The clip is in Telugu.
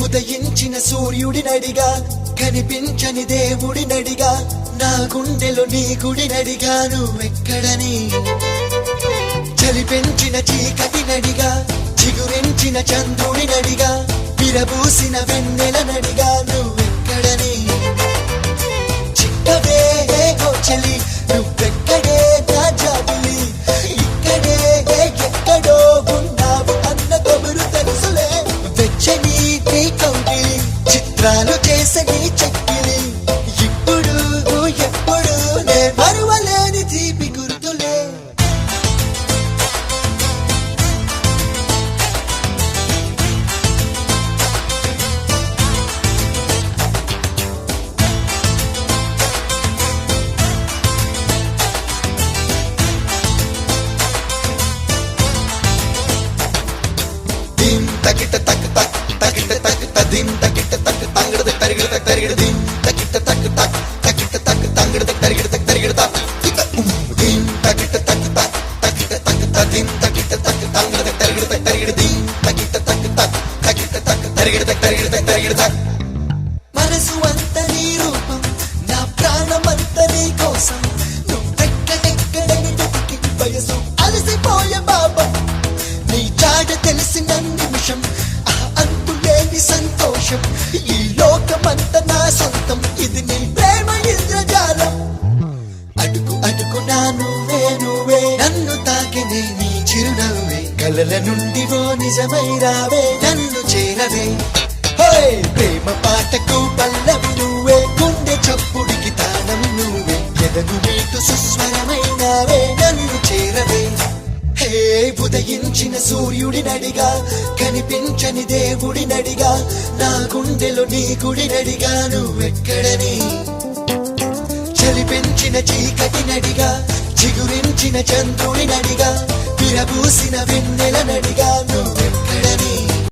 ఉదయించిన సూర్యుడినడిగా కనిపించని దేవుడినడిగా నా గుండెలో నీ గుడినడిగా నువ్వెక్కడని చలి పెంచిన చీకటినడిగా చిగురించిన చంద్రుడినడిగా విరబూసిన వెన్నెలనడిగా నువ్వెక్కడని చిక్కవే ఓ చలి నువ్వెక్కడే నా జాబిలి ఇక్కడే ఎక్కడో ఉన్నావు అన్న కబురు తెలుసులే వెచ్చని నీ కౌగిలి చిత్రాలు చేసని చెక్కిలి ఇప్పుడు ఎప్పుడు నే మరువలేని తీపి గుర్తులే దిం తకిట తక్ తక్ తకిట తక్ తదిం తకిట తక్ తంగడ తరిగిడ తక్ తరిగిడ దిం తకిట తక్ తక్ తకిట తక్ తంగడ తరిగిడ తక్ తరిగిడ తక్ దిం తకిట తక్ తక్ తకిట తక్ తదిం తకిట తక్ తంగడ తరిగిడ తక్ తరిగిడ దిం తకిట తక్ తక్ తకిట తక్ తరిగిడ తక్ తరిగిడ తక్ తరిగిడ తక్ మనసు అంత నీ రూపం నా ప్రాణమంత నీ కోసం నువ్వెక్కడెక్కడని వెతికి వయసు అలసిపోయే బాబా నీ జాడ తెలిసిన నిమిషం అంతులేని సంతోషం ఈ లోకమంత నా సొంతం ఇది నీ ప్రేమ ఇంద్రజాలం అడుగు అడుగునా నువ్వే నువ్వే నన్ను తాకినే నీ చిరునవ్వే కలల నుండి ఓ నిజమై రావే నన్ను చేరవే హోయ్ ప్రేమ పాటకు పల్లవి నువ్వే గుండె చప్పుడికి తాళం నువ్వే ఎదగు మీటు సుస్వరమైనావే నన్ను చేరవే హే ఉదయించిన సూర్యుడినడిగా కనిపించని దేవుడినడిగా నా గుండెలో నీ గుడినడిగా నువ్వెక్కడని చలి పెంచిన చీకటినడిగా చిగురించిన చంద్రుడినడిగా విరబూసిన వెన్నెలనడిగా